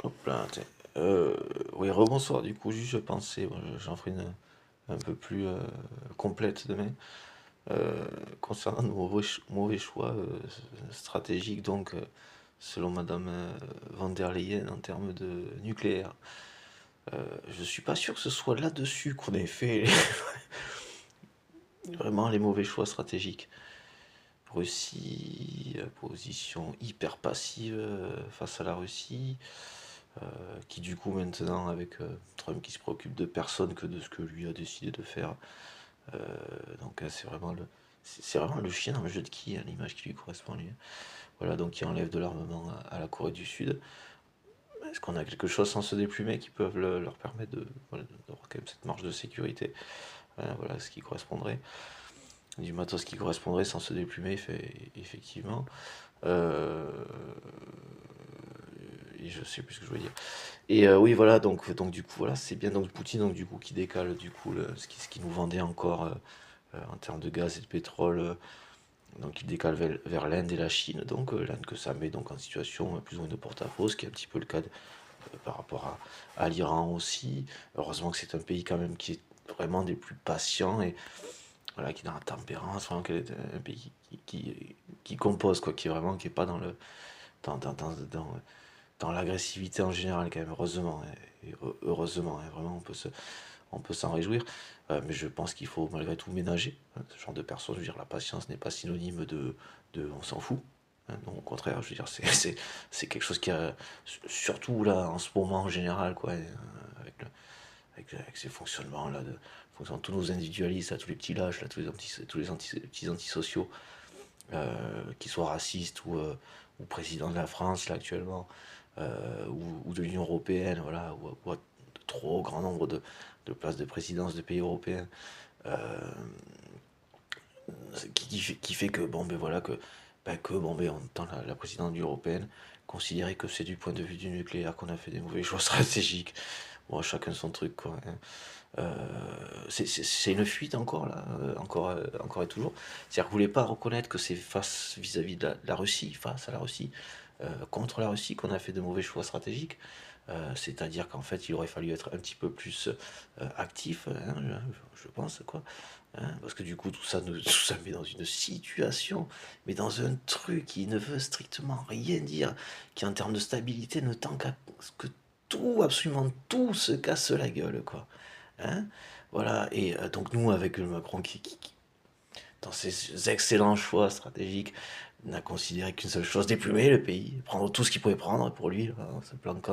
Hop là, tiens. Oui, rebonsoir, du coup, juste je pensais, bon, j'en ferai une un peu plus complète demain, concernant nos mauvais choix stratégiques, donc, selon Madame van der Leyen, en termes de nucléaire. Je suis pas sûr que ce soit là-dessus qu'on ait fait vraiment les mauvais choix stratégiques. Russie, position hyper passive face à la Russie. Qui du coup maintenant avec Trump qui se préoccupe de personne que de ce que lui a décidé de faire. Euh, donc c'est vraiment le chien dans le jeu de qui, hein, l'image qui lui correspond lui. Voilà, donc qui enlève de l'armement à la Corée du Sud. Est-ce qu'on a quelque chose sans se déplumer qui peuvent leur permettre voilà, d'avoir quand même cette marge de sécurité? Voilà ce qui correspondrait. Du matos qui correspondrait sans se déplumer, effectivement. Euh, et je sais plus ce que je voulais dire. Et oui, voilà, donc du coup, voilà, c'est bien donc Poutine, donc du coup, qui décale du coup ce qui nous vendait encore en termes de gaz et de pétrole, donc il décale vers l'Inde et la Chine, donc l'Inde que ça met donc en situation plus ou moins de porte-à-faux, ce qui est un petit peu le cas par rapport à l'Iran aussi. Heureusement que c'est un pays quand même qui est vraiment des plus patients et voilà, qui est dans la tempérance, vraiment, qui est un pays qui compose, quoi, qui est vraiment, qui est pas dans le, dans l'agressivité en général quand même, heureusement, et heureusement, hein, vraiment on peut s'en réjouir, mais je pense qu'il faut malgré tout ménager hein, ce genre de personnes. Je veux dire, la patience n'est pas synonyme de on s'en fout, hein, non, au contraire, je veux dire, c'est quelque chose qui a, surtout là en ce moment en général, quoi, avec, avec ces fonctionnements là, fonctionnement de tous nos individualistes, là, tous les petits lâches, là, tous les petits antisociaux, qui soient racistes ou président de la France là actuellement, ou de l'Union européenne, voilà, ou à de trop grand nombre de places de présidence de pays européens, euh, qui fait que bon ben voilà que bon ben on entend la présidente européenne considérer que c'est du point de vue du nucléaire qu'on a fait des mauvais choix stratégiques. Bon, chacun son truc, quoi, hein. C'est une fuite encore là, encore et toujours. C'est-à-dire que vous voulez pas reconnaître que c'est face vis-à-vis de la Russie, face à la Russie, contre la Russie qu'on a fait de mauvais choix stratégiques. C'est-à-dire qu'en fait, il aurait fallu être un petit peu plus actif, hein, je pense, quoi. Hein, parce que du coup, tout ça met dans une situation, mais dans un truc qui ne veut strictement rien dire, qui en termes de stabilité ne tend qu'à ce que tout, absolument tout, se casse la gueule, quoi. Hein, voilà, et donc nous, avec le Macron dans ses excellents choix stratégiques, n'a considéré qu'une seule chose, déplumer le pays, prendre tout ce qu'il pouvait prendre pour lui, là, ce plan de